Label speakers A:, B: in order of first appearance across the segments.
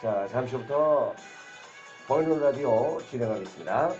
A: 자, 잠시 후부터 보이는 라디오 진행하겠습니다.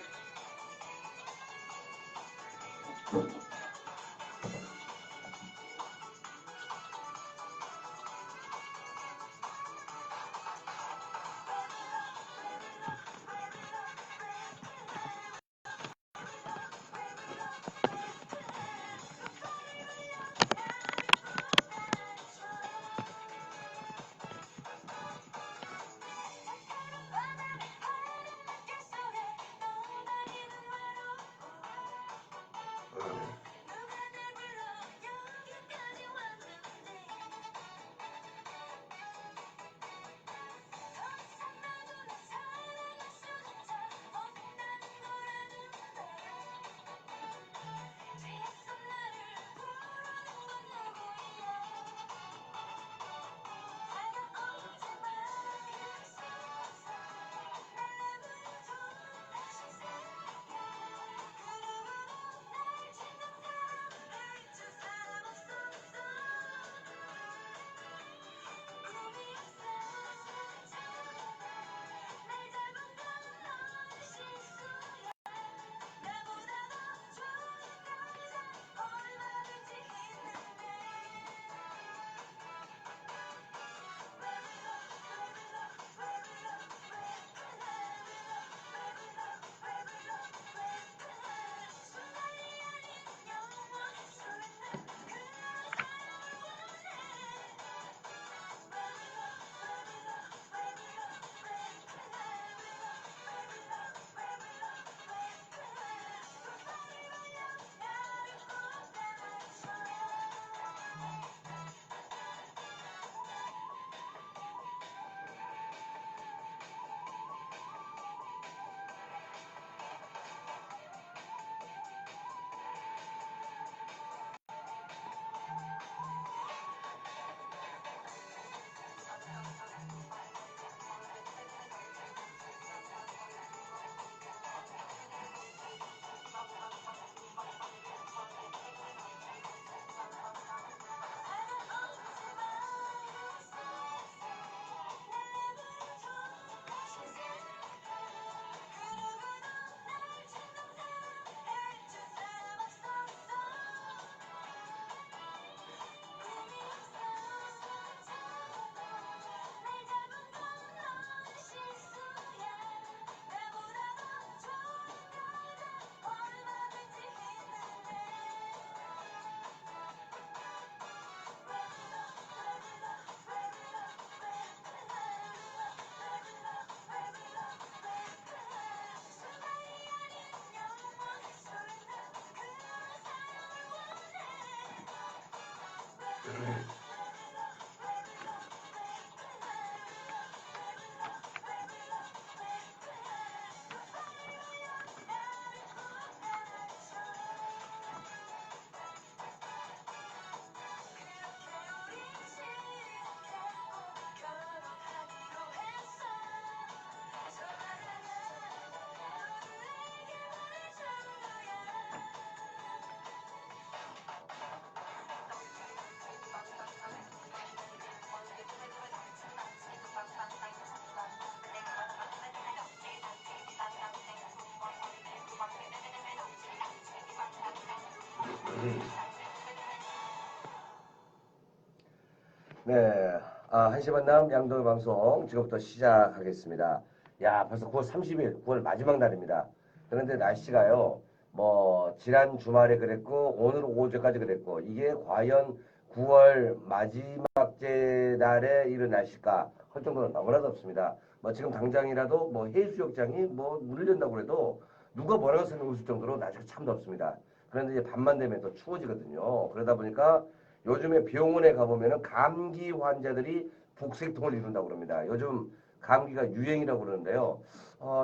A: 네, 한시 만남 양동의 방송 지금부터 시작하겠습니다. 야, 벌써 9월 30일, 9월 마지막 날입니다. 그런데 날씨가요, 뭐 지난 주말에 그랬고 오늘 오후까지 그랬고 이게 과연 9월 마지막째 날에 이런 날씨일까 할 정도로 너무나 덥습니다. 뭐 지금 당장이라도 뭐 해수욕장이 뭐 문을 연다고 해도 누가 뭐라고 생각할 정도로 날씨가 참 덥습니다. 그런데 이제 밤만 되면 또 추워지거든요. 그러다 보니까 요즘에 병원에 가보면은 감기 환자들이 북새통을 이룬다고 그럽니다. 요즘 감기가 유행이라고 그러는데요.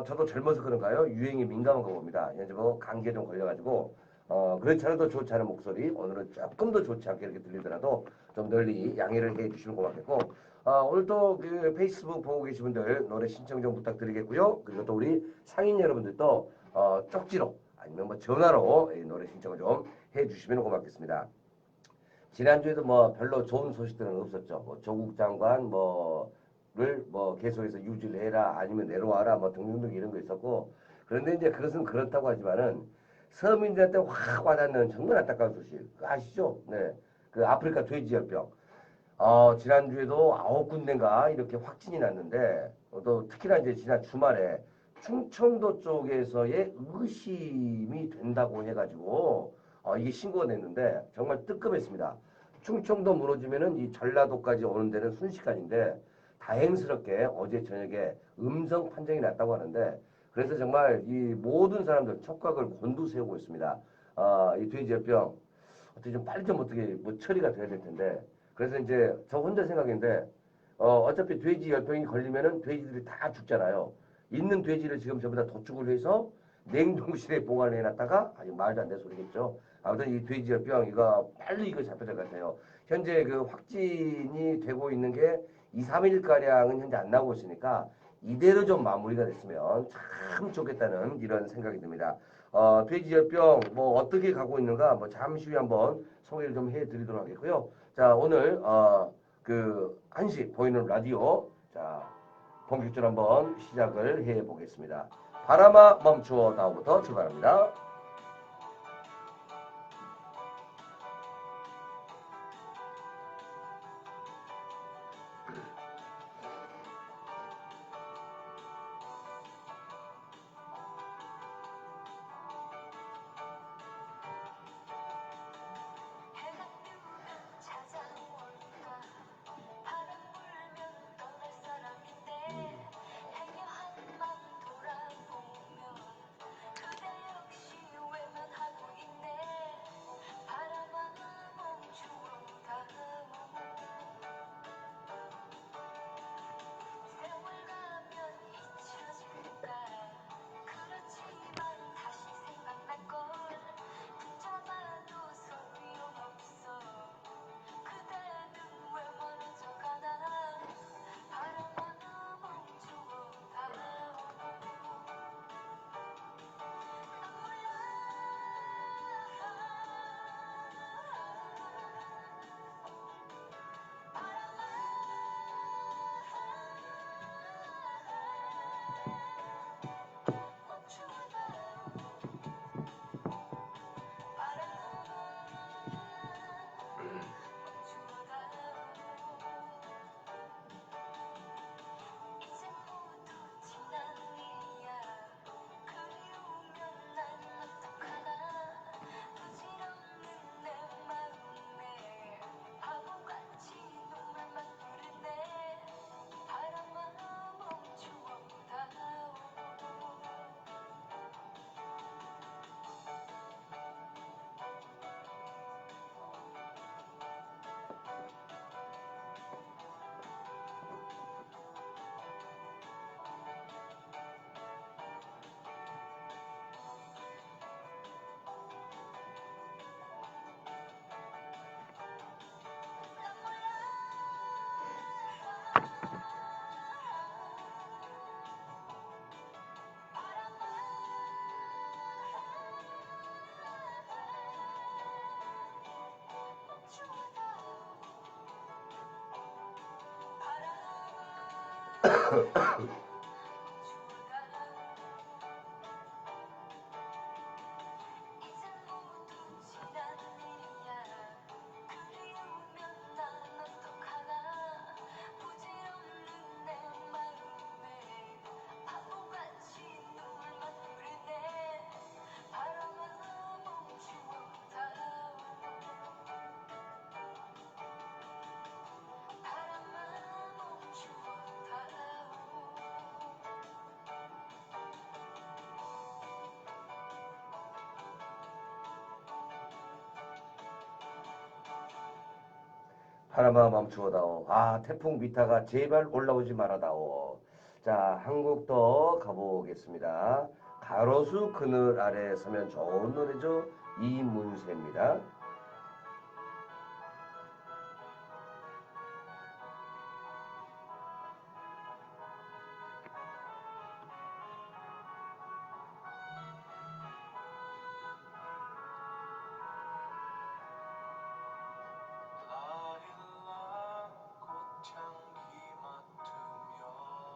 A: 저도 젊어서 그런가요? 유행에 민감한 거 봅니다. 현재 뭐 감기에 좀 걸려가지고, 그렇지 않아도 좋지 않은 목소리, 오늘은 조금 더 좋지 않게 이렇게 들리더라도 좀 널리 양해를 해 주시면 고맙겠고, 오늘 또그 페이스북 보고 계신 분들 노래 신청 좀 부탁드리겠고요. 그리고 또 우리 상인 여러분들도 쪽지로 아니면 뭐 전화로 이 노래 신청을 좀 해 주시면 고맙겠습니다. 지난주에도 뭐 별로 좋은 소식들은 없었죠. 뭐 조국 장관 뭐를 뭐 계속해서 유지를 해라 아니면 내려와라 뭐 등등등 이런 거 있었고 그런데 이제 그것은 그렇다고 하지만은 서민들한테 확 와닿는 정말 안타까운 소식 그거 아시죠? 네, 그 아프리카 돼지열병 지난주에도 9군데인가 이렇게 확진이 났는데 또 특히나 이제 지난 주말에 충청도 쪽에서의 의심이 된다고 해가지고 이게 신고가 됐는데 정말 뜨끔했습니다. 충청도 무너지면은 이 전라도까지 오는 데는 순식간인데 다행스럽게 어제 저녁에 음성 판정이 났다고 하는데 그래서 정말 이 모든 사람들 촉각을 곤두세우고 있습니다. 이 돼지열병 어떻게 좀 빨리 좀 어떻게 뭐 처리가 돼야 될 텐데 그래서 이제 저 혼자 생각인데 어차피 돼지 열병이 걸리면은 돼지들이 다 죽잖아요. 있는 돼지를 지금 전부 다 도축을 해서 냉동실에 보관해 놨다가 아니 말도 안 되는 소리겠죠. 아무튼 이 돼지 열병 이거 빨리 이거 잡혀야 될 것 같아요. 현재 그 확진이 되고 있는 게 2, 3일 가량은 현재 안 나오고 있으니까 이대로 좀 마무리가 됐으면 참 좋겠다는 이런 생각이 듭니다. 돼지 열병 뭐 어떻게 가고 있는가 뭐 잠시 후에 한번 소개를 좀 해드리도록 하겠고요. 자 오늘 그 1시 보이는 라디오 자 본격적으로 한번 시작을 해 보겠습니다. 바람아 멈추어 나오부터 출발합니다. 바람아 멈추어다오. 태풍 미타가 제발 올라오지 말아다오. 자, 한국도 가보겠습니다. 가로수 그늘 아래 서면 좋은 노래죠. 이문세입니다.
B: 꽃향기 맡으며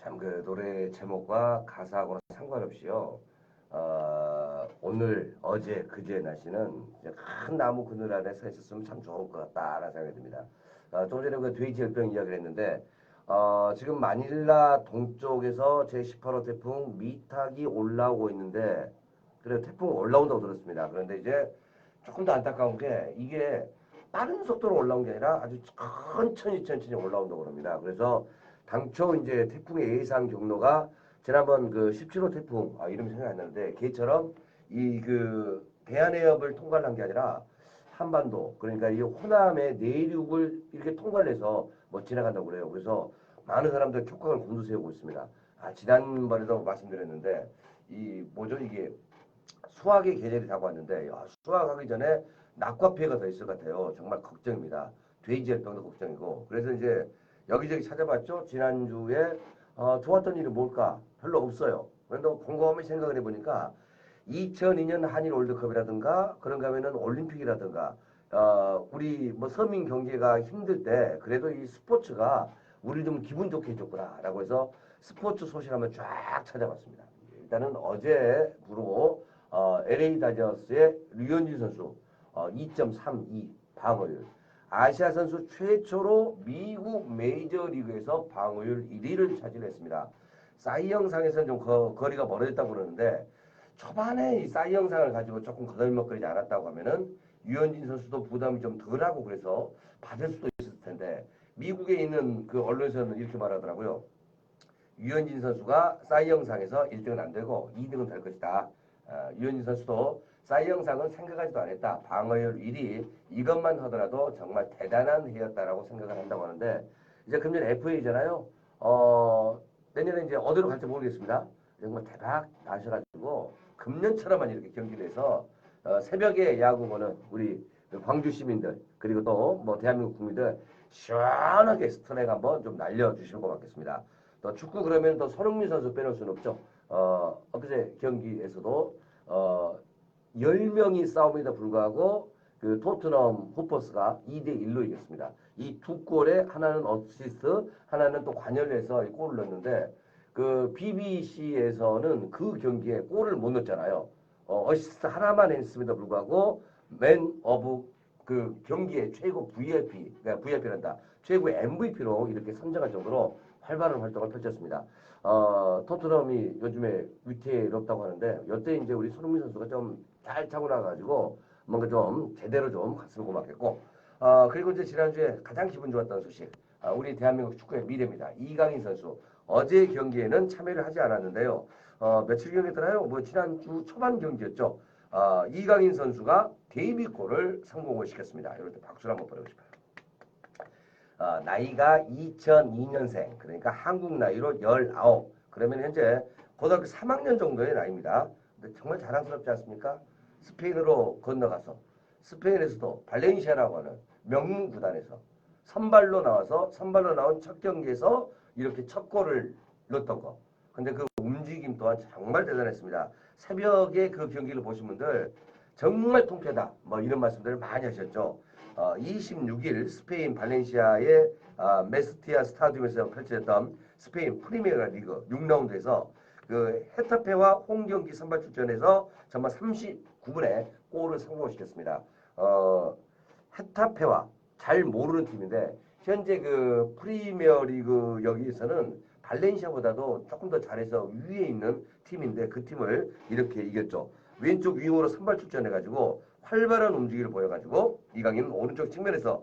A: 참 그 노래 제목과 가사하고는 상관없이요. 오늘, 어제, 그제 날씨는 이제 큰 나무 그늘 아래 서 있었으면 참 좋을 것 같다라는 생각이 듭니다. 좀 전에 그 돼지 열병 이야기를 했는데, 지금 마닐라 동쪽에서 제18호 태풍 미탁이 올라오고 있는데, 그래 태풍 올라온다고 들었습니다. 그런데 이제 조금 더 안타까운 게 이게 빠른 속도로 올라온 게 아니라 아주 천천히 올라온다고 합니다. 그래서 당초 이제 태풍의 예상 경로가 지난번 그 17호 태풍 이름이 생각이 안 나는데 걔처럼 이 그 대한해협을 통과를 한 게 아니라 한반도 그러니까 이 호남의 내륙을 이렇게 통과를 해서 뭐 지나간다고 그래요. 그래서 많은 사람들 촉각을 곤두세우고 있습니다. 지난번에도 말씀드렸는데 이 뭐죠 이게 수학의 계절이 다가왔는데 수학하기 전에 낙과 피해가 더 있을 것 같아요. 정말 걱정입니다. 돼지열병도 걱정이고 그래서 이제 여기저기 찾아봤죠. 지난주에 좋았던 일이 뭘까? 별로 없어요. 그런데 곰곰이 생각을 해보니까 2002년 한일 월드컵이라든가 그런가 하면은 올림픽이라든가 우리 뭐 서민 경제가 힘들 때 그래도 이 스포츠가 우리 좀 기분 좋게 해줬구나라고 해서 스포츠 소식 한번 쫙 찾아봤습니다. 일단은 어제부로 LA 다저스의 류현진 선수 2.32 방어율 아시아 선수 최초로 미국 메이저리그에서 방어율 1위를 차지했습니다. 사이 영상에서는 좀 거리가 멀어졌다고 그러는데 초반에 이 사이 영상을 가지고 조금 거들먹거리지 않았다고 하면은 유현진 선수도 부담이 좀 덜하고 그래서 받을 수도 있을 텐데 미국에 있는 그 언론에서는 이렇게 말하더라고요. 유현진 선수가 사이 영상에서 1등은 안 되고 2등은 될 것이다. 유현진 선수도 사이 영상은 생각하지도 않았다. 방어율 1위 이것만 하더라도 정말 대단한 해였다라고 생각을 한다고 하는데 이제 금년 FA잖아요. 내년에 이제 어디로 갈지 모르겠습니다. 정말 대박 나셔가지고 금년처럼만 이렇게 경기를 해서 새벽에 야구 보는 우리 광주 시민들 그리고 또 뭐 대한민국 국민들 시원하게 스트라이크 한번 좀 날려주시는 것 같겠습니다. 또 축구 그러면 또 손흥민 선수 빼놓을 수는 없죠. 엊그제 경기에서도 10명이 싸움에도 불구하고 그 토트넘 호퍼스가 2대1로 이겼습니다. 이 두 골에 하나는 어시스트, 하나는 또 관여를 해서 골을 넣었는데 그 BBC에서는 그 경기에 골을 못 넣었잖아요. 어시스트 하나만 했음에도 불구하고 맨 오브 그 경기의 최고 VIP, 그러니까 VIP란다. 최고 MVP로 이렇게 선정할 정도로 활발한 활동을 펼쳤습니다. 토트넘이 요즘에 위태롭다고 하는데 이때 이제 우리 손흥민 선수가 좀 잘 차고 나가지고 뭔가 좀 제대로 좀 갔으면 고맙겠고 그리고 이제 지난주에 가장 기분 좋았던 소식 우리 대한민국 축구의 미래입니다. 이강인 선수 어제 경기에는 참여를 하지 않았는데요. 며칠 경기였더라요? 뭐 지난주 초반 경기였죠. 이강인 선수가 데뷔골을 성공을 시켰습니다. 이럴 때 박수를 한번 보내고 싶어요. 나이가 2002년생 그러니까 한국 나이로 19 그러면 현재 고등학교 3학년 정도의 나이입니다. 근데 정말 자랑스럽지 않습니까? 스페인으로 건너가서 스페인에서도 발렌시아라고 하는 명문 구단에서 선발로 나와서 선발로 나온 첫 경기에서 이렇게 첫 골을 넣었던 거. 근데 그 움직임 또한 정말 대단했습니다. 새벽에 그 경기를 보신 분들 정말 통쾌하다. 뭐 이런 말씀들을 많이 하셨죠. 26일 스페인 발렌시아의 메스티아 스타디움에서 펼쳐졌던 스페인 프리메라 리그 6라운드에서 그 헤타페와 홈경기 선발 출전해서 정말 39분에 골을 성공시켰습니다. 헤타페와 잘 모르는 팀인데 현재 그 프리미어 리그 여기에서는 발렌시아보다도 조금 더 잘해서 위에 있는 팀인데 그 팀을 이렇게 이겼죠. 왼쪽 윙으로 선발 출전해가지고 활발한 움직임을 보여가지고 이강인은 오른쪽 측면에서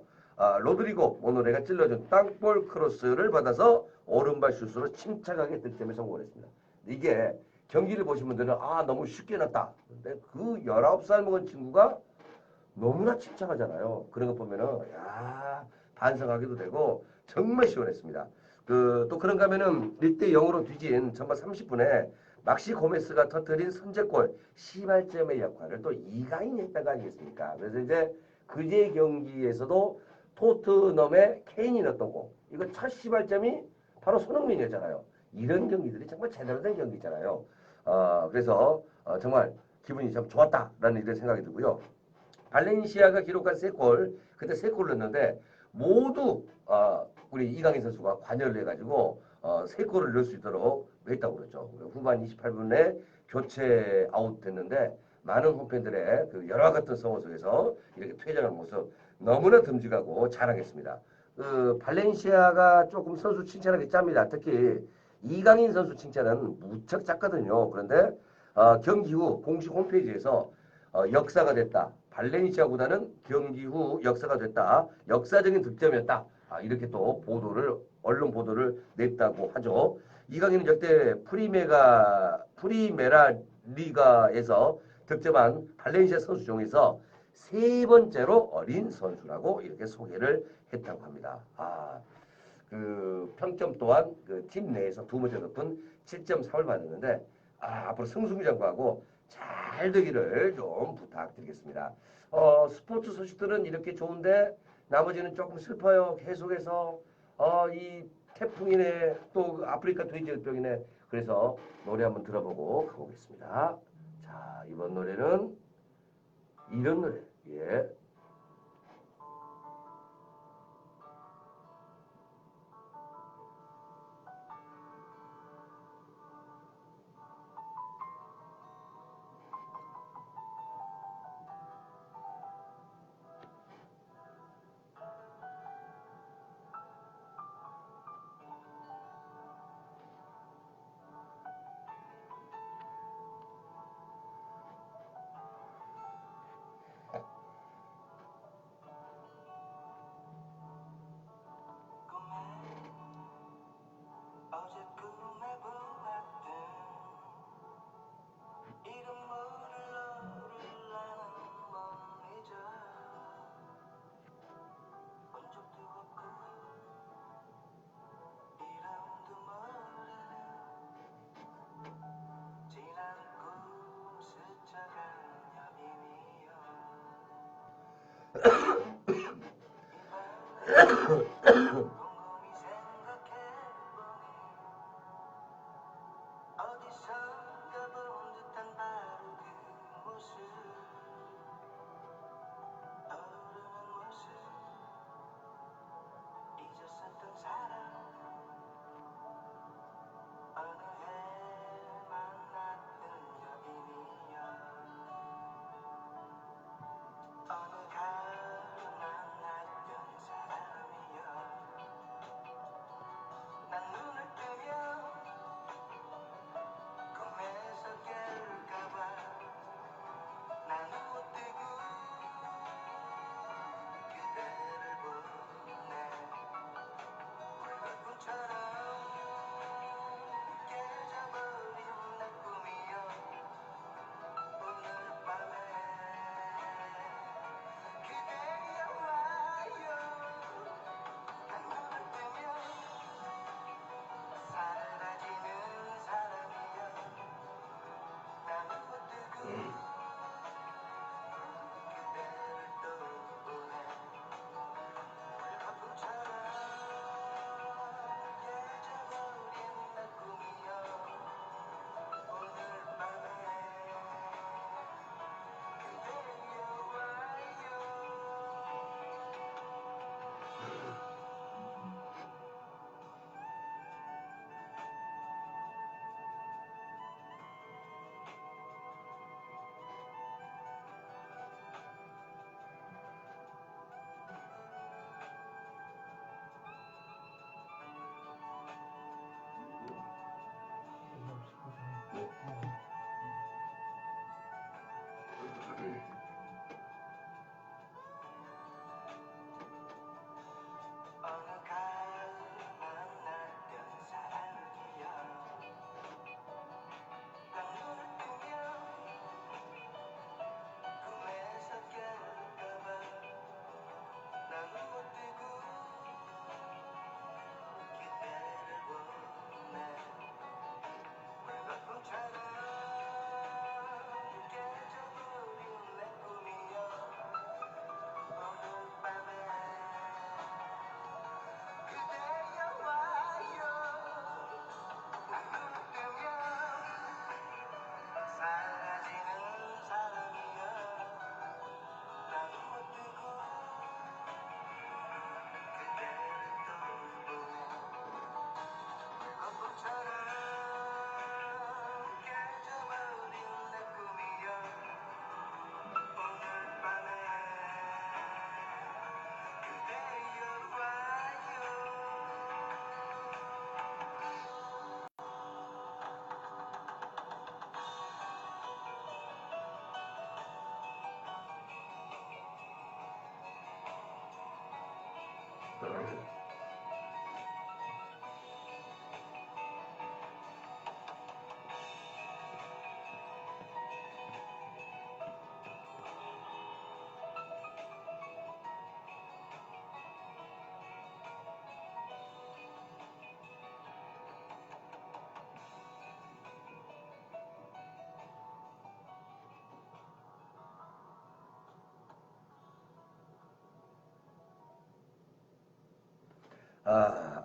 A: 로드리고 모노레가 찔러준 땅볼 크로스를 받아서 오른발 슛으로 침착하게 득점에 성공을 했습니다. 이게 경기를 보신 분들은 너무 쉽게 났다. 근데 그 19살 먹은 친구가 너무나 침착하잖아요. 그런 거 보면은 반성하기도 되고 정말 시원했습니다. 또 그런가 하면은 1대 0으로 뒤진 전반 30분에 막시 고메스가 터뜨린 선제골 시발점의 역할을 또 이강인이 했던 거 아니겠습니까? 그래서 이제 그제 경기에서도 토트넘의 케인이 넣었던 거 이거 첫 시발점이 바로 손흥민이었잖아요. 이런 경기들이 정말 제대로 된 경기잖아요. 그래서 정말 기분이 참 좋았다라는 이런 생각이 들고요. 발렌시아가 기록한 3골, 그때 3골 넣었는데 모두 우리 이강인 선수가 관여를 해가지고 3골을 넣을 수 있도록 했다고 그랬죠. 후반 28분에 교체 아웃됐는데 많은 홈팬들의 그 열화 같은 성원 속에서 이렇게 퇴장한 모습 너무나 듬직하고 자랑했습니다. 발렌시아가 조금 선수 칭찬하기 짭니다. 특히 이강인 선수 칭찬은 무척 작거든요. 그런데 경기 후 공식 홈페이지에서 역사가 됐다. 발렌시아보다는 경기 후 역사가 됐다. 역사적인 득점이었다. 이렇게 또 언론 보도를 냈다고 하죠. 이강인은 역대 프리메라 리가에서 득점한 발렌시아 선수 중에서 세 번째로 어린 선수라고 이렇게 소개를 했다고 합니다. 그 평점 또한 그 팀 내에서 두 번째 높은 7.3을 받았는데 앞으로 승승장구하고 잘 되기를 좀 부탁드리겠습니다. 스포츠 소식들은 이렇게 좋은데 나머지는 조금 슬퍼요. 계속해서 이 태풍이네 또 아프리카 돼지열병이네. 그래서 노래 한번 들어보고 가보겠습니다. 자, 이번 노래는 이런 노래. 예.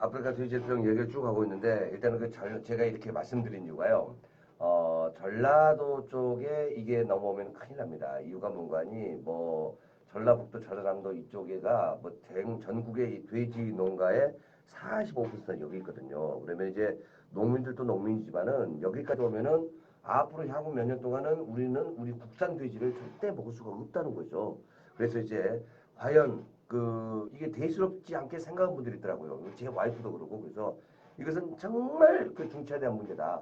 A: 아프리카 돼지열병 얘기를 쭉 하고 있는데 일단은 제가 이렇게 말씀드린 이유가요. 전라도 쪽에 이게 넘어오면 큰일 납니다. 이유가 뭔가니 뭐 전라북도, 전라남도 이쪽에가 뭐 전국의 이 돼지 농가의 45% 여기 있거든요. 그러면 이제 농민들도 농민이지만은 여기까지 오면은 앞으로 향후 몇 년 동안은 우리는 우리 국산 돼지를 절대 먹을 수가 없다는 거죠. 그래서 이제 과연 이게 대수롭지 않게 생각하는 분들이 있더라고요. 제 와이프도 그러고 그래서 이것은 정말 중차대한 문제다.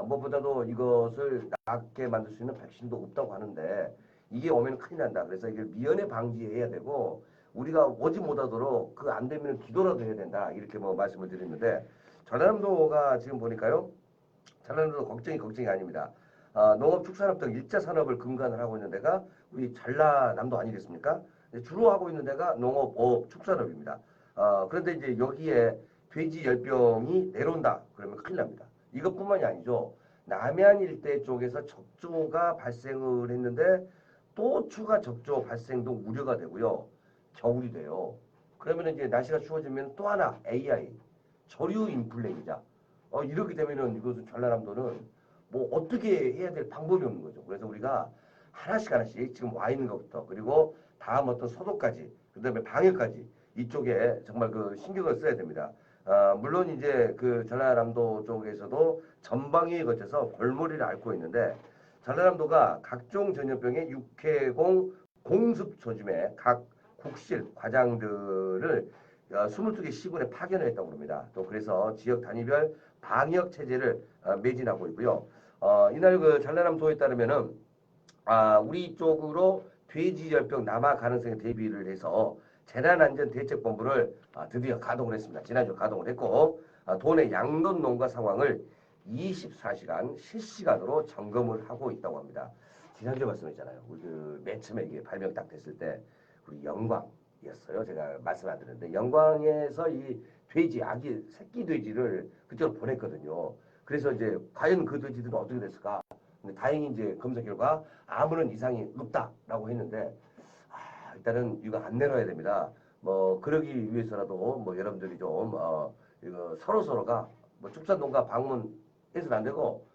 A: 무엇보다도 이것을 낫게 만들 수 있는 백신도 없다고 하는데 이게 오면 큰일 난다. 그래서 이게 미연에 방지해야 되고 우리가 오지 못하도록 그 안 되면 기도라도 해야 된다. 이렇게 뭐 말씀을 드렸는데 전라남도가 지금 보니까요. 전라남도 걱정이 아닙니다. 농업축산업 등 일자 산업을 근간을 하고 있는 데가 우리 전라남도 아니겠습니까? 주로 하고 있는 데가 농업, 어업, 축산업입니다. 그런데 이제 여기에 돼지 열병이 내려온다. 그러면 큰일 납니다. 이것뿐만이 아니죠. 남해안 일대 쪽에서 적조가 발생을 했는데 또 추가 적조 발생도 우려가 되고요. 겨울이 돼요. 그러면 이제 날씨가 추워지면 또 하나 AI 저류 인플레이자. 이렇게 되면은 이것은 전라남도는 뭐 어떻게 해야 될 방법이 없는 거죠. 그래서 우리가 하나씩 하나씩 지금 와 있는 것부터 그리고 다음 어떤 소독까지 그다음에 방역까지 이쪽에 정말 그 신경을 써야 됩니다. 물론 이제 그 전라남도 쪽에서도 전방위에 거쳐서 골머리를 앓고 있는데 전라남도가 각종 전염병의 육해공 공습 조짐에 각 국실 과장들을 22개 시군에 파견을 했다고 합니다. 또 그래서 지역 단위별 방역 체제를 매진하고 있고요. 이날 그 전라남도에 따르면은 우리 쪽으로 돼지열병 남아 가능성에 대비를 해서 재난안전대책본부를 드디어 가동을 했습니다. 지난주 가동을 했고 도내 양돈 농가 상황을 24시간 실시간으로 점검을 하고 있다고 합니다. 지난주에 말씀했잖아요. 우리 그맨 처음에 이게 발명 딱 됐을 때 우리 영광이었어요. 제가 말씀 안 드렸는데 영광에서 이 돼지 아기 새끼 돼지를 그쪽으로 보냈거든요. 그래서 이제 과연 그 돼지들은 어떻게 됐을까? 근데 다행히 이제 검사 결과 아무런 이상이 없다라고 했는데 일단은 이거 안 내려야 됩니다. 뭐 그러기 위해서라도 뭐 여러분들이 좀 이거 서로 서로가 뭐 축산농가 방문해서는 안 되고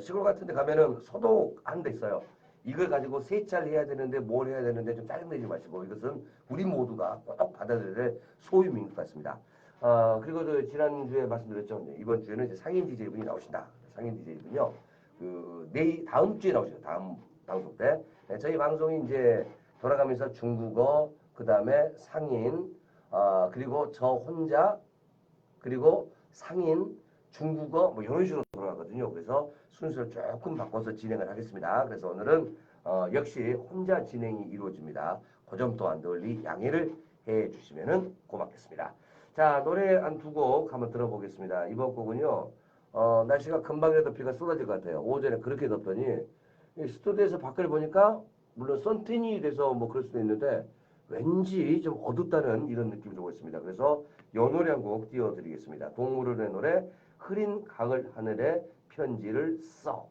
A: 시골 같은 데 가면은 소독하는 데 있어요. 이걸 가지고 세차를 해야 되는데 뭘 해야 되는데 좀 짜증내지 마시고 이것은 우리 모두가 꼭 받아들여야 될 소유민 것 같습니다. 그리고 지난주에 말씀드렸죠. 이번 주에는 이제 상인 DJ분이 나오신다. 상인 DJ분이요. 내일 다음 주에 나오시죠. 다음 방송 때. 네, 저희 방송이 이제 돌아가면서 중국어, 그 다음에 상인, 그리고 저 혼자, 그리고 상인, 중국어 뭐 이런 식으로 돌아가거든요. 그래서 순서를 조금 바꿔서 진행을 하겠습니다. 그래서 오늘은 역시 혼자 진행이 이루어집니다. 그 점 또한 널리 양해를 해 주시면 고맙겠습니다. 자, 노래 한 두 곡 한번 들어보겠습니다. 이번 곡은요. 날씨가 금방이라도 비가 쏟아질 것 같아요. 오전에 그렇게 덥더니 스튜디오에서 밖을 보니까 물론 선탠이 돼서 뭐 그럴 수도 있는데 왠지 좀 어둡다는 이런 느낌이 들고 있습니다. 그래서 이 노래 한 곡 띄워드리겠습니다. 동물원의 노래 흐린 가을 하늘에 편지를 써.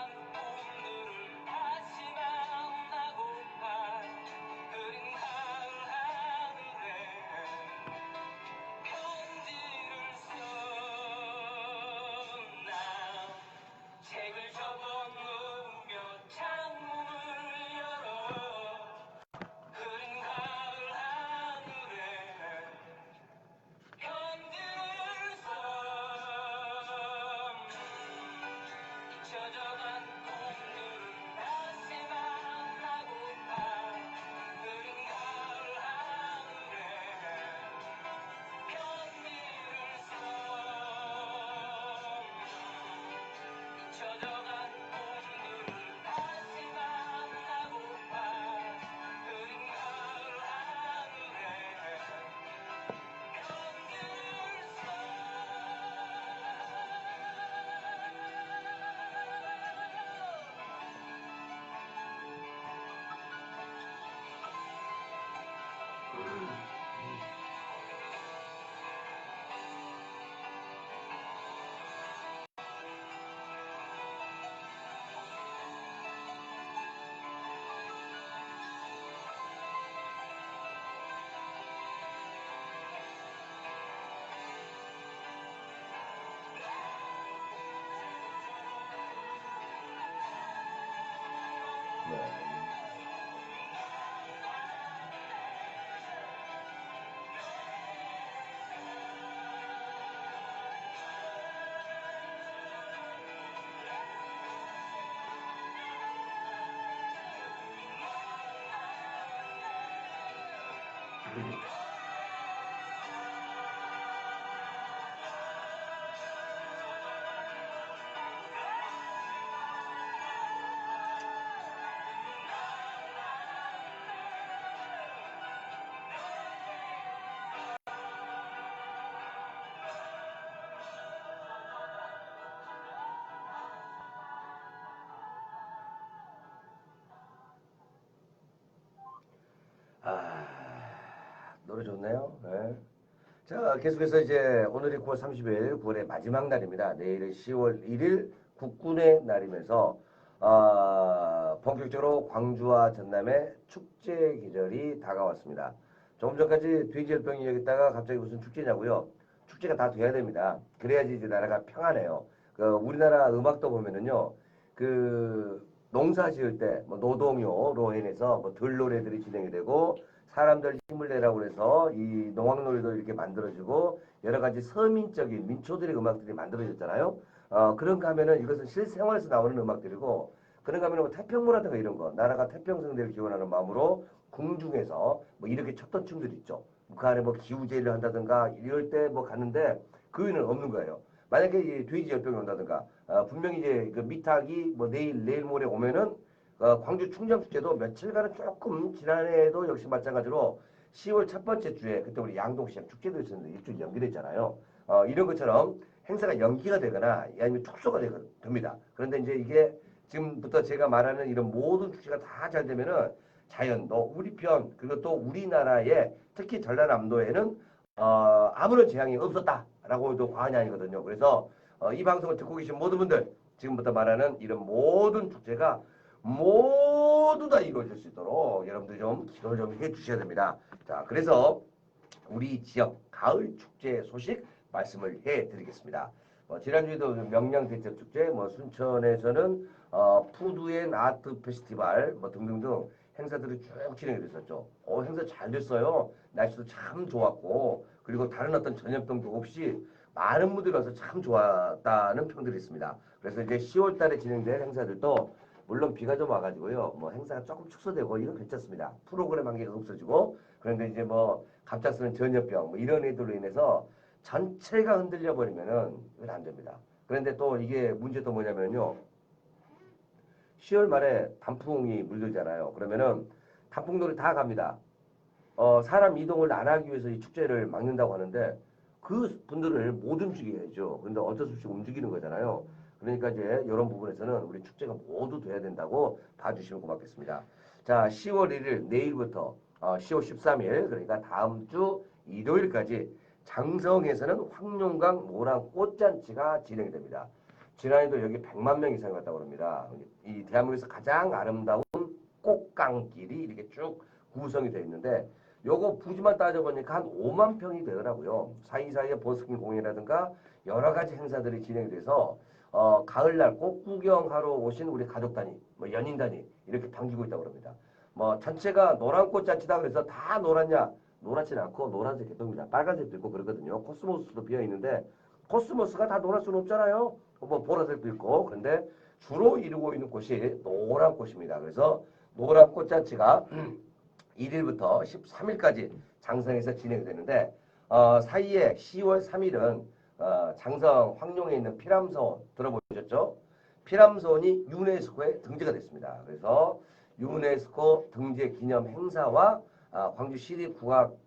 B: 꿈들을 다시 만나고파 흐린 가을 하늘에 편지를 썼나 책을 접어놓으며 창문을 열어 흐린 가을 하늘에 편지를 써 잊혀져간 꿈들을 다시 만나고파 흐린 가을 하늘에 편지를 써 잊혀져간 꿈들을 다시 만나고파 흐린 가을 하늘에 편지를 써
A: 아, 노래 좋네요. 네. 자, 계속해서 이제 오늘이 9월 30일, 9월의 마지막 날입니다. 내일은 10월 1일 국군의 날이면서 본격적으로 광주와 전남의 축제 계절이 다가왔습니다. 조금 전까지 돼지열병이 여기 있다가 갑자기 무슨 축제냐고요? 축제가 다 돼야 됩니다. 그래야지 이제 나라가 평안해요. 그 우리나라 음악도 보면은요, 그 농사 지을 때 뭐 노동요로 인해서 뭐 들노래들이 진행이 되고 사람들 힘을 내라고 해서 이 농악놀이도 이렇게 만들어지고 여러 가지 서민적인 민초들의 음악들이 만들어졌잖아요. 그런가 하면은 이것은 실생활에서 나오는 음악들이고 그런가 하면은 뭐 태평무라든가 이런 거 나라가 태평성대를 기원하는 마음으로 궁중에서 뭐 이렇게 췄던 춤들 있죠. 그 안에 뭐 기우제를 한다든가 이럴 때 뭐 갔는데 그 의는 없는 거예요. 만약에 이 돼지 열병이 온다든가 분명히 이제 그 미탁이 뭐 내일 모레 오면은 광주 충정축제도 며칠간은 조금 지난해에도 역시 마찬가지로 10월 첫 번째 주에 그때 우리 양동시장 축제도 있었는데 일주일 연기됐잖아요. 이런 것처럼 행사가 연기가 되거나 아니면 축소가 됩니다. 그런데 이제 이게 지금부터 제가 말하는 이런 모든 축제가 다 잘 되면은 자연도 우리 편 그리고 또 우리나라의 특히 전라남도에는 아무런 재앙이 없었다라고도 과언이 아니거든요. 그래서 이 방송을 듣고 계신 모든 분들 지금부터 말하는 이런 모든 축제가 모두 다 이루어질 수 있도록 여러분들 좀 기도를 좀 해주셔야 됩니다. 자, 그래서 우리 지역 가을 축제 소식 말씀을 해드리겠습니다. 지난주에도 명량대첩 축제, 뭐 순천에서는 푸드 앤 아트 페스티벌 뭐 등등등 행사들이 쭉 진행이 됐었죠. 행사 잘 됐어요. 날씨도 참 좋았고 그리고 다른 어떤 전염병도 없이 많은 분들이 와서 참 좋았다는 평들이 있습니다. 그래서 이제 10월 달에 진행될 행사들도 물론 비가 좀 와가지고요. 뭐 행사가 조금 축소되고 이건 괜찮습니다. 프로그램 한 개가 없어지고 그런데 이제 뭐 갑작스러운 전염병 뭐 이런 애들로 인해서 전체가 흔들려 버리면은 이건 안 됩니다. 그런데 또 이게 문제 또 뭐냐면요. 10월 말에 단풍이 물들잖아요. 그러면은 단풍놀이 다 갑니다. 사람 이동을 안 하기 위해서 이 축제를 막는다고 하는데 그 분들을 못 움직여야죠. 그런데 어쩔 수 없이 움직이는 거잖아요. 그러니까 이제 이런 부분에서는 우리 축제가 모두 돼야 된다고 봐주시면 고맙겠습니다. 자, 10월 1일 내일부터 10월 13일 그러니까 다음 주 일요일까지 장성에서는 황룡강 모랑 꽃잔치가 진행이 됩니다. 지난해도 여기 100만 명 이상이 왔다고 합니다. 이 대한민국에서 가장 아름다운 꽃강길이 이렇게 쭉 구성이 되어 있는데 요거 부지만 따져보니까 한 5만 평이 되더라고요. 사이사이에 버스킹 공연이라든가 여러 가지 행사들이 진행이 돼서 가을날 꽃 구경하러 오신 우리 가족 단위, 뭐 연인 단위 이렇게 반기고 있다고 합니다. 뭐 전체가 노란 꽃 잔치다 그래서 다 노랗냐? 노랗지는 않고 노란색 개똥입니다. 빨간색도 있고 그러거든요. 코스모스도 비어 있는데 코스모스가 다 노랄 수는 없잖아요. 뭐 보라색도 있고 그런데 주로 이루고 있는 꽃이 노란 꽃입니다. 그래서 노란 꽃잔치가 1일부터 13일까지 장성에서 진행되는데 사이에 10월 3일은 장성 황룡에 있는 피람서원 들어보셨죠? 피람서원이 유네스코에 등재가 됐습니다. 그래서 유네스코 등재 기념 행사와 광주 시립국악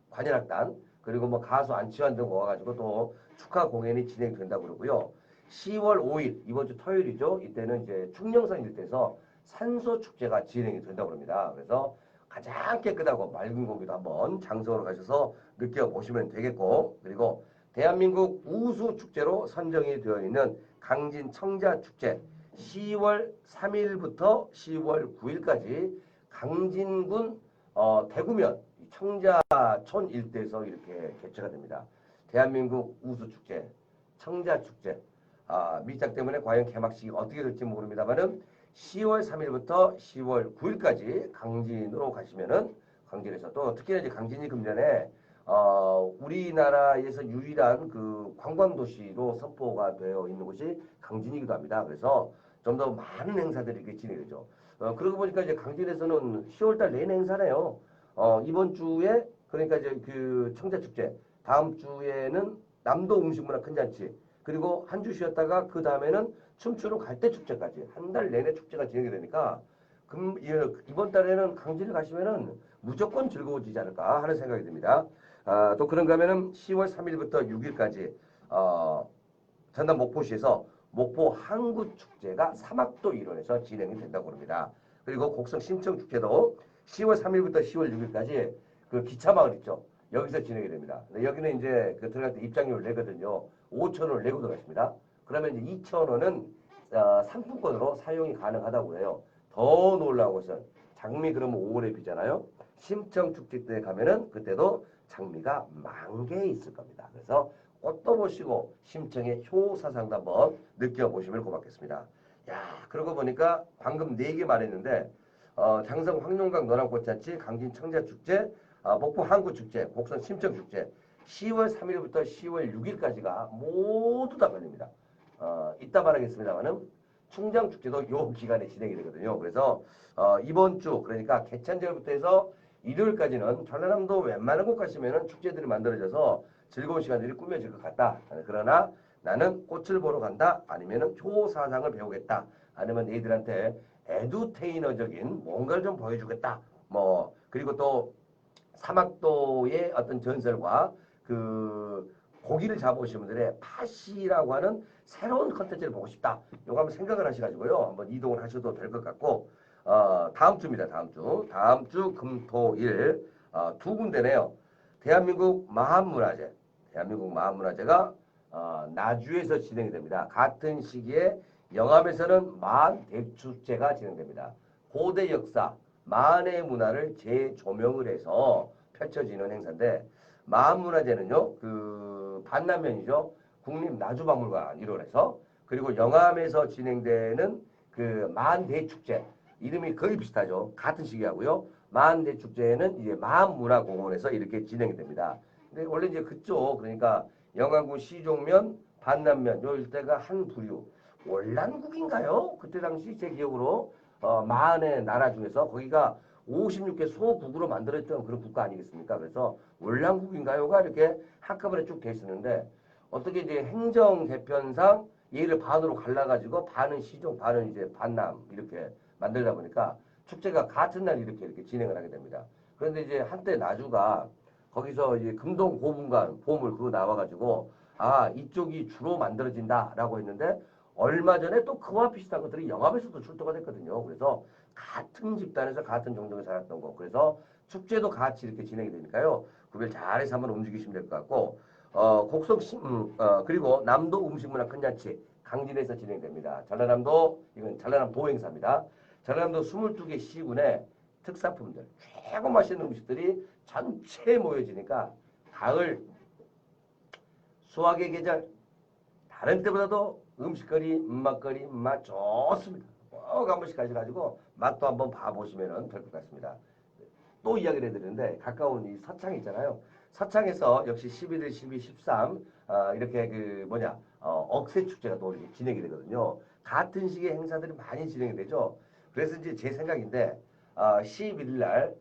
A: 관현악단 그리고 뭐 가수 안치환 등 와가지고 또 축하 공연이 진행된다고 그러고요. 10월 5일 이번 주 토요일이죠. 이때는 이제 충령산 일대에서 산소 축제가 진행이 된다고 합니다. 그래서 가장 깨끗하고 맑은 공기도 한번 장성으로 가셔서 느껴보시면 되겠고 그리고 대한민국 우수 축제로 선정이 되어 있는 강진 청자 축제 10월 3일부터 10월 9일까지 강진군 대구면 청자촌 일대에서 이렇게 개최가 됩니다. 대한민국 우수 축제 청자 축제 밀작 때문에 과연 개막식이 어떻게 될지 모릅니다만은 10월 3일부터 10월 9일까지 강진으로 가시면은 강진에서 또 특히나 이제 강진이 금년에 우리나라에서 유일한 그 관광 도시로 선포가 되어 있는 곳이 강진이기도 합니다. 그래서 좀 더 많은 행사들이 이렇게 진행되죠. 그러고 보니까 이제 강진에서는 10월달 내내 행사네요. 이번 주에 그러니까 이제 그 청자축제, 다음 주에는 남도 음식문화 큰잔치, 그리고 한 주 쉬었다가 그 다음에는 춤추는 갈대축제까지 한 달 내내 축제가 진행이 되니까 이번 달에는 강진을 가시면은 무조건 즐거워지지 않을까 하는 생각이 듭니다. 또 그런가 하면은 10월 3일부터 6일까지 전남 목포시에서 목포 항구축제가 사막도 일원에서 진행이 된다고 합니다. 그리고 곡성 신청축제도 10월 3일부터 10월 6일까지 그 기차마을 있죠. 여기서 진행이 됩니다. 여기는 이제 그 들어갈 때 입장료를 내거든요. 5,000원을 내고 들어가십니다. 그러면 이제 2,000원은 상품권으로 사용이 가능하다고 해요. 더 놀라운 것은 장미 그러면 5월에 피잖아요. 심청축제 때 가면은 그때도 장미가 만개 있을 겁니다. 그래서 꽃도 보시고 심청의 효사상도 한번 느껴보시면 고맙겠습니다. 야, 그러고 보니까 방금 4개 말했는데 장성 황룡강 노란꽃잔치, 강진 청자축제, 목포 항구축제, 곡성 심청축제 10월 3일부터 10월 6일까지가 모두 다 걸립니다. 이따 말하겠습니다만은 충장축제도 요 기간에 진행이 되거든요. 그래서 이번 주 그러니까 개천절부터 해서 일요일까지는 전라남도 웬만한 곳 가시면은 축제들이 만들어져서 즐거운 시간들이 꾸며질 것 같다. 그러나 나는 꽃을 보러 간다. 아니면은 효사상을 배우겠다. 아니면 애들한테 에듀테이너적인 뭔가를 좀 보여주겠다. 뭐 그리고 또 사막도의 어떤 전설과 그 고기를 잡으신 분들의 팥이라고 하는 새로운 컨텐츠를 보고 싶다. 요거 한번 생각을 하셔가지고요. 한번 이동을 하셔도 될 것 같고 다음 주입니다. 다음 주 금토일 두 군데네요. 대한민국 마한문화제가 나주에서 진행이 됩니다. 같은 시기에 영암에서는 마한대축제가 진행됩니다. 고대 역사, 마한의 문화를 재조명을 해서 펼쳐지는 행사인데 마한문화제는요, 그 반남면이죠. 국립나주박물관 일원에서 그리고 영암에서 진행되는 그 마한대축제 이름이 거의 비슷하죠. 같은 시기하고요. 마한대축제는 이제 마한문화공원에서 이렇게 진행이 됩니다. 근데 원래 이제 그쪽 그러니까 영암군 시종면, 반남면 요 일대가 한 부류 월남국인가요? 그때 당시 제 기억으로 마한의 나라 중에서 거기가 56개 소국으로 만들어졌던 그런 국가 아니겠습니까? 그래서 월남국인가요가 이렇게 한꺼번에 쭉 돼 있었는데 어떻게 이제 행정 개편상 얘를 반으로 갈라가지고 반은 시종, 반은 이제 반남 이렇게 만들다 보니까 축제가 같은 날 이렇게 진행을 하게 됩니다. 그런데 이제 한때 나주가 거기서 이제 금동 고분관 보물 그거 나와가지고 이쪽이 주로 만들어진다라고 했는데 얼마 전에 또 그와 비슷한 것들이 영암에서도 출토가 됐거든요. 그래서 같은 집단에서 같은 종족에 살았던 거. 그래서 축제도 같이 이렇게 진행이 되니까요. 구별 잘해서 한번 움직이시면 될 것 같고 곡성 그리고 남도 음식문화 큰잔치 강진에서 진행됩니다. 전라남도 이건 전라남도 행사입니다. 전라남도 22개 시군의 특산품들 최고 맛있는 음식들이 전체에 모여지니까 가을 수확의 계절 다른 때보다도 음식거리, 맛거리, 맛 좋습니다. 꼭 한 번씩 가셔가지고 맛도 한번 봐보시면 될 것 같습니다. 또 이야기를 해드리는데 가까운 이 서창 있잖아요. 서창에서 역시 11일, 12, 13 이렇게 억새 축제가 또 이렇게 진행이 되거든요. 같은 시기에 행사들이 많이 진행이 되죠. 그래서 이제 제 생각인데 11일 날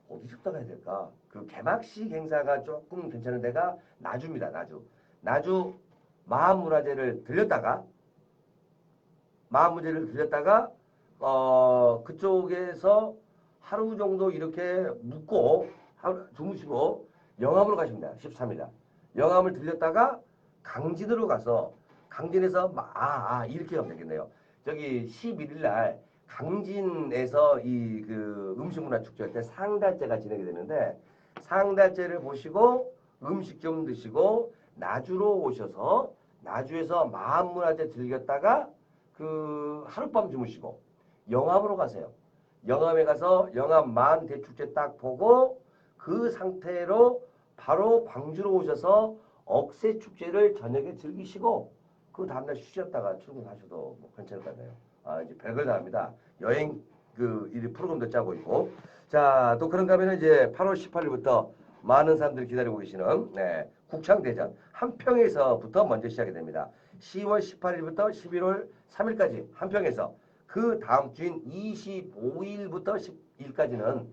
A: 어디서부터 가야 될까? 그 개막식 행사가 조금 괜찮은 데가 나주입니다. 나주 마한문화재를 들렸다가 그쪽에서 하루 정도 이렇게 묵고 하루 주무시고 영암으로 가십니다. 13일 날. 영암을 들렸다가 강진으로 가서 강진에서 이렇게 가면 되겠네요. 저기 11일 날 강진에서 이 그 음식문화 축제 때 상달제가 진행이 되는데 상달제를 보시고 음식 좀 드시고 나주로 오셔서 나주에서 마한문화재 들렸다가 그 하룻밤 주무시고 영암으로 가세요. 영암에 가서 영암 마한 대축제 딱 보고 그 상태로 바로 광주로 오셔서 억새 축제를 저녁에 즐기시고 그 다음날 쉬셨다가 출근하셔도 뭐 괜찮을 것 같네요. 이제 별걸 다 합니다. 여행 이 프로그램도 짜고 있고. 자, 또 그런가 하면 이제 8월 18일부터 많은 사람들이 기다리고 계시는 국창대전 한평에서부터 먼저 시작이 됩니다. 10월 18일부터 11월 3일까지 한평에서 그 다음 주인 25일부터 10일까지는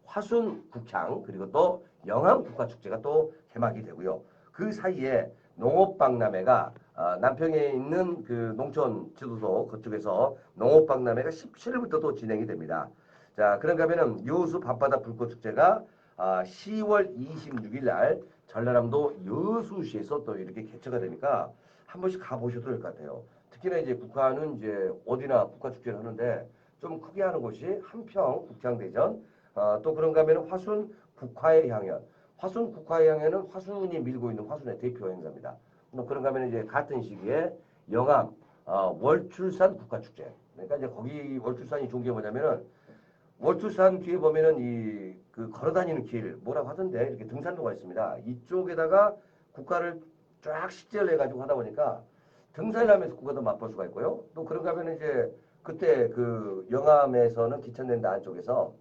A: 화순 국창 그리고 또 영암 국가축제가 또 개막이 되고요. 그 사이에 농업박람회가 남평에 있는 그 농촌 지도소 그쪽에서 농업박람회가 17일부터 또 진행이 됩니다. 자, 그런가 하면은 여수 밤바다 불꽃축제가 10월 26일 날 전라남도 여수시에서 또 이렇게 개최가 되니까 한 번씩 가보셔도 될 것 같아요. 특히나 이제 국화는 이제 어디나 국화축제를 하는데 좀 크게 하는 곳이 한평 국창대전 또 그런가 하면 화순 국화의 향연 화순 국화의 향연은 화순이 밀고 있는 화순의 대표 행사입니다. 또 그런가 하면 이제 같은 시기에 영암 월출산 국화축제 그러니까 이제 거기 월출산이 좋은 게 뭐냐면은 월출산 뒤에 보면은 이 그 걸어다니는 길 뭐라고 하던데 이렇게 등산로가 있습니다. 이쪽에다가 국화를 쫙 식재를 해가지고 하다 보니까 등산을 하면서 국화도 맛볼 수가 있고요. 또 그런가 하면 이제 그때 그 영암에서는 기천랜드 안쪽에서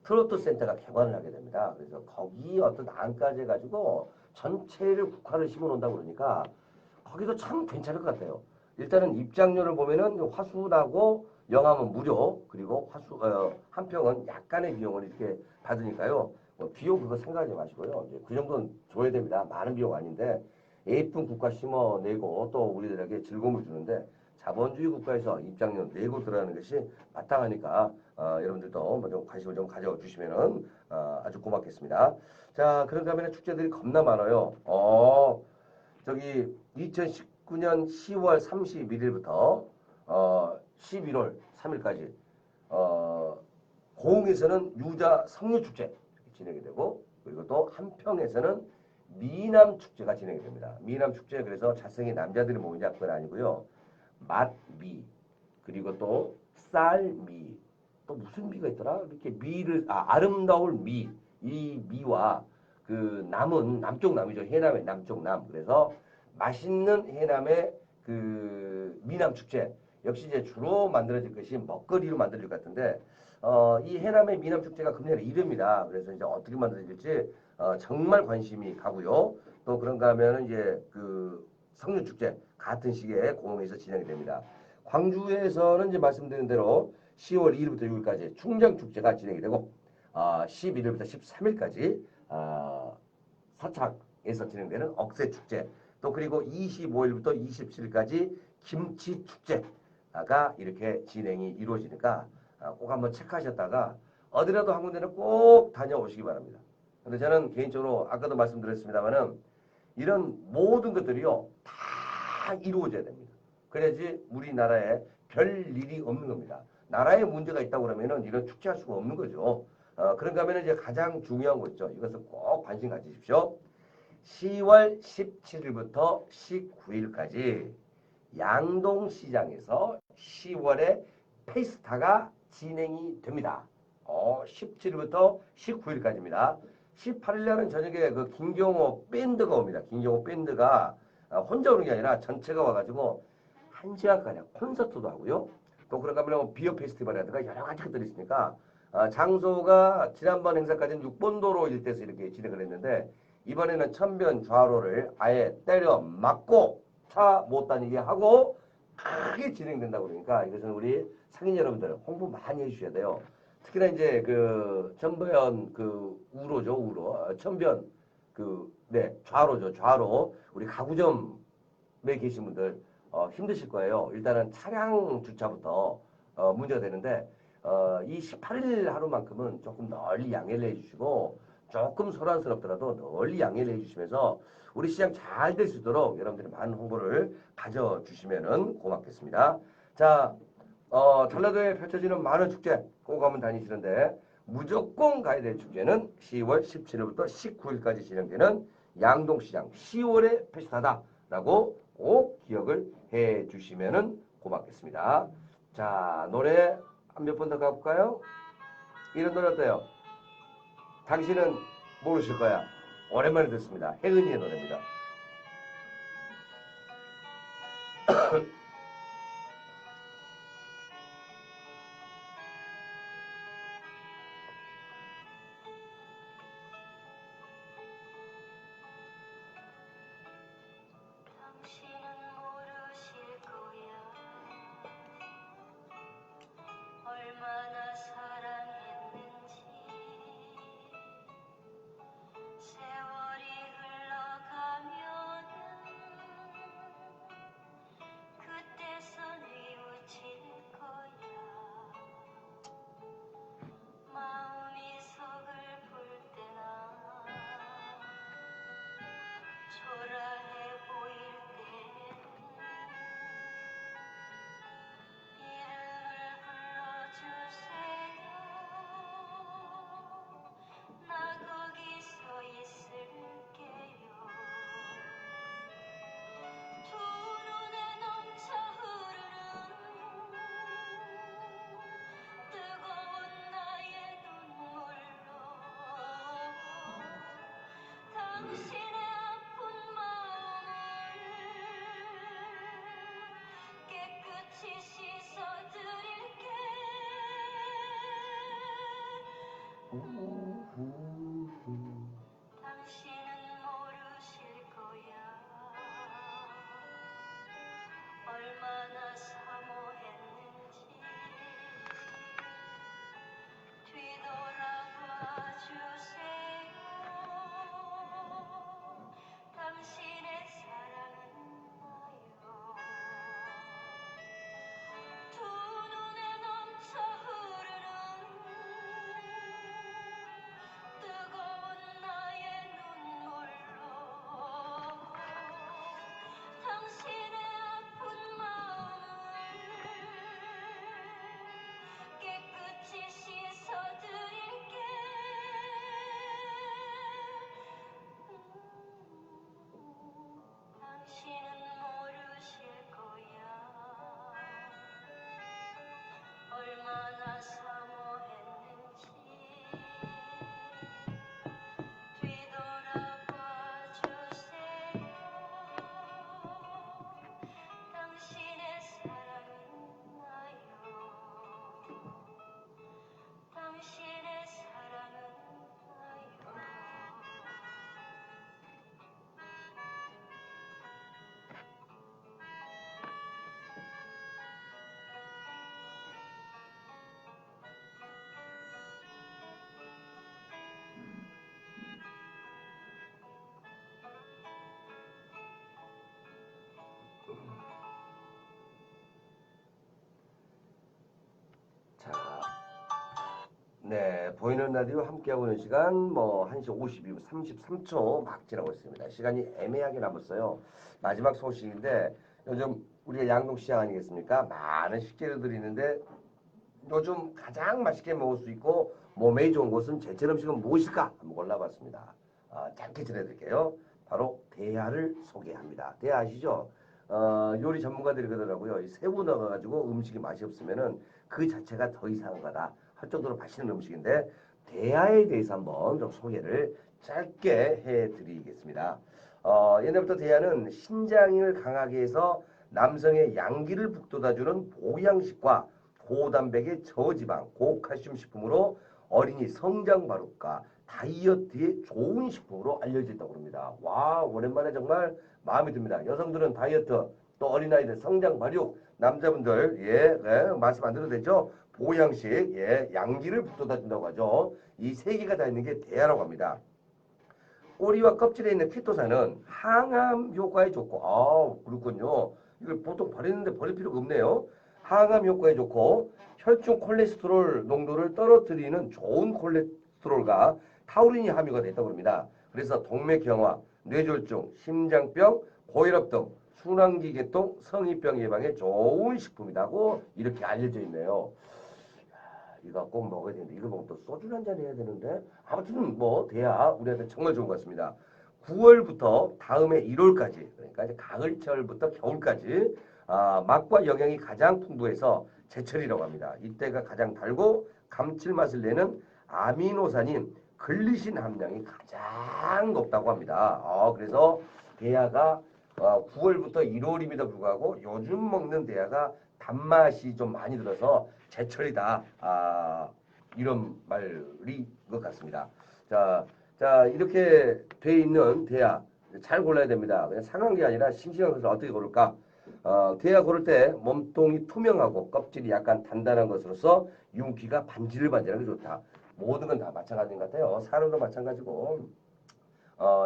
A: 트로트 센터가 개관을 하게 됩니다. 그래서 거기 어떤 안까지 해가지고 전체를 국화를 심어 놓는다고 그러니까 거기도 참 괜찮을 것 같아요. 일단은 입장료를 보면은 화수라고 영암은 무료 그리고 한평은 약간의 비용을 이렇게 받으니까요. 뭐 비용 그거 생각하지 마시고요. 이제 그 정도는 줘야 됩니다. 많은 비용 아닌데 예쁜 국화 심어내고 또 우리들에게 즐거움을 주는데 자본주의 국가에서 입장료 내고 들어가는 것이 마땅하니까 여러분들도 좀 관심을 좀 가져주시면은 아주 고맙겠습니다. 자, 그런가 하면 축제들이 겁나 많아요. 저기 2019년 10월 31일부터 11월 3일까지 고흥에서는 유자 성류축제 진행이 되고 그리고 또 한평에서는 미남축제가 진행이 됩니다. 미남축제 그래서 잘생긴 남자들이 모이는 건 아니고요. 맛미 그리고 또 쌀미 또 무슨 미가 있더라? 이렇게 미를 아름다울 미 이 미와 그 남은 남쪽 남이죠. 해남의 남쪽 남 그래서 맛있는 해남의 그 미남 축제 역시 이제 주로 만들어질 것이 먹거리로 만들어질 것 같은데 이 해남의 미남 축제가 금년에 이릅니다. 그래서 이제 어떻게 만들어질지 정말 관심이 가고요. 또 그런가 하면은 이제 그 성류 축제 같은 시기에 공항에서 진행이 됩니다. 광주에서는 이제 말씀드린 대로 10월 2일부터 6일까지 충정 축제가 진행이 되고 11일부터 13일까지 서창에서 진행되는 억새 축제 또 그리고 25일부터 27일까지 김치 축제가 이렇게 진행이 이루어지니까 꼭 한번 체크하셨다가 어디라도 한 군데는 꼭 다녀오시기 바랍니다. 근데 저는 개인적으로 아까도 말씀드렸습니다만은 이런 모든 것들이요 다 이루어져야 됩니다. 그래야지 우리나라에 별 일이 없는 겁니다. 나라에 문제가 있다고 그러면은 이런 축제할 수가 없는 거죠. 그런가 하면 이제 가장 중요한 거 있죠. 이것을 꼭 관심 가지십시오. 10월 17일부터 19일까지 양동시장에서 10월에 페스타가 진행이 됩니다. 17일부터 19일까지입니다. 18일날은 저녁에 그 김경호 밴드가 옵니다. 김경호 밴드가 혼자 오는 게 아니라 전체가 와가지고 1시간가량 콘서트도 하고요. 또 그런가 하면 비어 페스티벌이라든가 여러 가지 것들이 있으니까 장소가 지난번 행사까지는 6번도로 일대에서 이렇게 진행을 했는데 이번에는 천변 좌로를 아예 때려 맞고 차 못 다니게 하고 크게 진행된다고 그러니까 이것은 우리 상인 여러분들 홍보 많이 해주셔야 돼요. 특히나 이제 그 천변 그 우로죠 우로 천변 좌로죠 좌로 우리 가구점에 계신 분들 힘드실 거예요. 일단은 차량 주차부터 문제가 되는데 이 18일 하루만큼은 조금 널리 양해를 해주시고 조금 소란스럽더라도 널리 양해를 해주시면서 우리 시장 잘 될 수 있도록 여러분들이 많은 홍보를 가져주시면 고맙겠습니다. 자, 전라도에 펼쳐지는 많은 축제 꼭 한번 다니시는데 무조건 가야 될 축제는 10월 17일부터 19일까지 진행되는 양동시장 10월의 페스타다라고 꼭 기억을 해 주시면 고맙겠습니다. 자, 노래 몇 번 더 가볼까요? 이런 노래 어때요? 당신은 모르실 거야. 오랜만에 듣습니다. 혜은이의 노래입니다.
B: 당신은 모르실 거야. 얼마나 사랑했는지. 세월이 흘러가면은 그때서 뉘우칠 거야. 마음이 서글플 때나 초라해 보일 때는 이름을 불러주세요. 나 거기 서 있을게요. 두 눈에 넘쳐 흐르는 뜨거운 나의 눈물로 당신의 아픈 마음을 깨끗이 씻어드릴게. 당신은 모르실 거야. 얼마나 사모했는지. 뒤돌아봐 주세요. 당신의 사랑은 나요. 두 눈에 넘쳐 흐르는 뜨거운 나의 눈물로 당신의 아픈 마음을 깨끗이 씻어드릴게. 당신은 모르실 거야. 얼마나 사모했는지. 뒤돌아봐 주세요. 당신의 사랑은 나요. 당신의 사랑은 나요.
A: 자, 네, 보이는 라디오 함께하고 있는 시간 뭐 1시 52분 33초 막 지나고 있습니다. 시간이 애매하게 남았어요. 마지막 소식인데 요즘 우리가 양동시장 아니겠습니까? 많은 식재료들이 있는데 요즘 가장 맛있게 먹을 수 있고 몸에 좋은 곳은 제철 음식은 무엇일까? 한번 골라봤습니다. 짧게 전해드릴게요. 바로 대하를 소개합니다. 대하 아시죠? 요리 전문가들이 그러더라고요. 이 새우 넣어가지고 음식이 맛이 없으면은 그 자체가 더 이상한 거다 할 정도로 맛있는 음식인데 대하에 대해서 한번 좀 소개를 짧게 해드리겠습니다. 옛날부터 대하는 신장을 강하게 해서 남성의 양기를 북돋아주는 보양식과 고단백의 저지방, 고칼슘 식품으로 어린이 성장 발육과 다이어트에 좋은 식품으로 알려져 있다고 합니다. 와, 오랜만에 정말 마음에 듭니다. 여성들은 다이어트, 또 어린아이들 성장 발육, 남자분들 말씀 안 드려도 되죠? 보양식, 양기를 북돋아 준다고 하죠. 이 세 개가 다 있는 게 대하라고 합니다. 꼬리와 껍질에 있는 키토산은 항암 효과에 좋고, 그렇군요. 이걸 보통 버리는데 버릴 필요가 없네요. 항암 효과에 좋고, 혈중 콜레스테롤 농도를 떨어뜨리는 좋은 콜레스테롤과 타우린이 함유가 됐다고 합니다. 그래서 동맥 경화, 뇌졸중, 심장병, 고혈압 등 순환기 계통, 성인병 예방에 좋은 식품이라고 이렇게 알려져 있네요. 이거 꼭 먹어야 되는데 이거 먹으면 또 소주 한잔 해야 되는데 아무튼 뭐 대하 우리한테 정말 좋은 것 같습니다. 9월부터 다음해 1월까지 그러니까 이제 가을철부터 겨울까지 맛과 영양이 가장 풍부해서 제철이라고 합니다. 이때가 가장 달고 감칠맛을 내는 아미노산인 글리신 함량이 가장 높다고 합니다. 그래서 대하가 9월부터 1월임에도 불구하고 요즘 먹는 대하가 단맛이 좀 많이 들어서 제철이다. 이런 말이 것 같습니다. 자, 이렇게 돼 있는 대하 잘 골라야 됩니다. 그냥 상한 게 아니라 싱싱한 것을 어떻게 고를까? 대하 고를 때 몸통이 투명하고 껍질이 약간 단단한 것으로서 윤기가 반질반질하게 좋다. 모든 건 다 마찬가지인 것 같아요. 사람도 마찬가지고.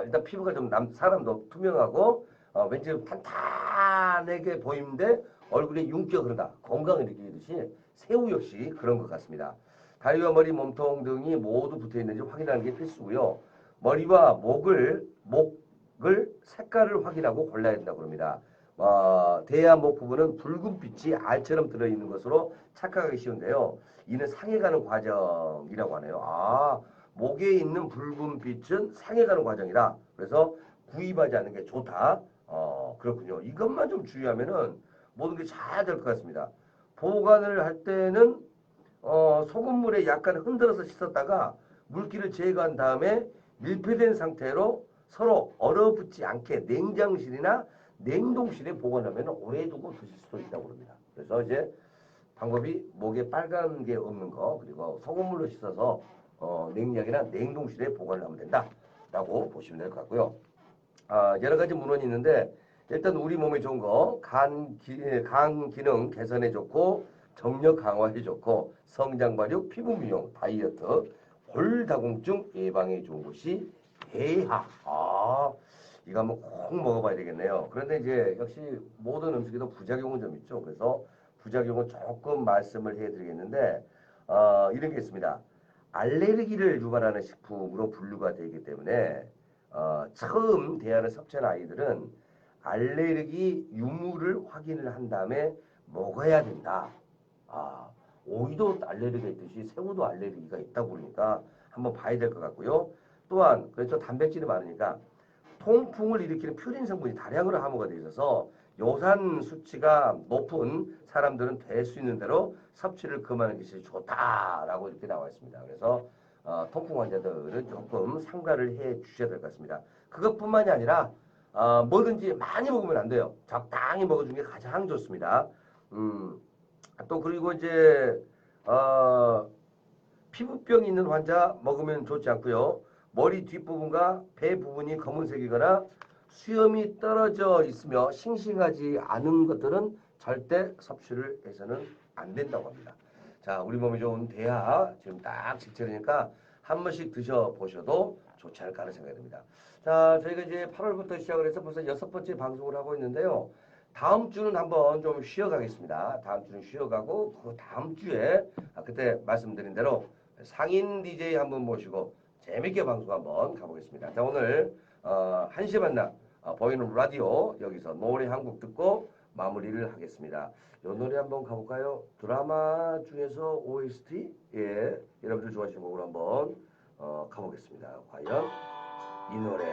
A: 일단 피부가 좀 사람도 투명하고 왠지 탄탄하게 보이는데 얼굴에 윤기가 흐른다. 건강을 느끼듯이 새우 역시 그런 것 같습니다. 다리와 머리, 몸통 등이 모두 붙어 있는지 확인하는 게 필수고요. 머리와 목을 색깔을 확인하고 골라야 된다고 합니다. 대야 목 부분은 붉은 빛이 알처럼 들어있는 것으로 착각하기 쉬운데요. 이는 상해가는 과정이라고 하네요. 목에 있는 붉은 빛은 상해가는 과정이다. 그래서 구입하지 않는 게 좋다. 그렇군요. 이것만 좀 주의하면은 모든 게 잘 될 것 같습니다. 보관을 할 때는 소금물에 약간 흔들어서 씻었다가 물기를 제거한 다음에 밀폐된 상태로 서로 얼어붙지 않게 냉장실이나 냉동실에 보관하면 오래 두고 드실 수도 있다고 합니다. 그래서 이제 방법이 목에 빨간 게 없는 거 그리고 소금물로 씻어서 냉장이나 냉동실에 보관을 하면 된다라고 보시면 될 것 같고요. 여러 가지 문헌이 있는데 일단 우리 몸에 좋은 거 간 기능 개선에 좋고 정력 강화에 좋고 성장 발육, 피부 미용, 다이어트, 골다공증 예방에 좋은 것이 대하. 이거 한번 꼭 먹어봐야 되겠네요. 그런데 이제 역시 모든 음식에도 부작용은 좀 있죠. 그래서 부작용은 조금 말씀을 해드리겠는데 이런 게 있습니다. 알레르기를 유발하는 식품으로 분류가 되기 때문에 처음 대하를 섭취한 아이들은 알레르기 유무를 확인을 한 다음에 먹어야 된다. 오이도 알레르기가 있듯이 새우도 알레르기가 있다고 그러니까 한번 봐야 될 것 같고요. 또한 그렇죠. 단백질이 많으니까 통풍을 일으키는 퓨린 성분이 다량으로 함유가 되어 있어서 요산 수치가 높은 사람들은 될 수 있는 대로 섭취를 금하는 것이 좋다라고 이렇게 나와 있습니다. 그래서 통풍 환자들은 조금 삼가를 해 주셔야 될 것 같습니다. 그것뿐만이 아니라 뭐든지 많이 먹으면 안 돼요. 적당히 먹어주는 게 가장 좋습니다. 또 그리고 이제 피부병이 있는 환자 먹으면 좋지 않고요. 머리 뒷부분과 배 부분이 검은색이거나 수염이 떨어져 있으며 싱싱하지 않은 것들은 절대 섭취를 해서는 안 된다고 합니다. 자, 우리 몸에 좋은 대하 지금 딱 직전이니까 한 번씩 드셔보셔도 좋지 않을까 하는 생각이 듭니다. 자, 저희가 이제 8월부터 시작을 해서 벌써 6번째 방송을 하고 있는데요. 다음 주는 한번 좀 쉬어가겠습니다. 다음 주는 쉬어가고 그 다음 주에 그때 말씀드린 대로 상인 DJ 한번 모시고 재밌게 방송 한번 가보겠습니다. 자, 오늘 1시 만나 보이는 라디오 여기서 노래 한 곡 듣고 마무리를 하겠습니다. 이 노래 한번 가볼까요? 드라마 중에서 OST 여러분들 좋아하시는 곡으로 한번 가보겠습니다. 과연 이 노래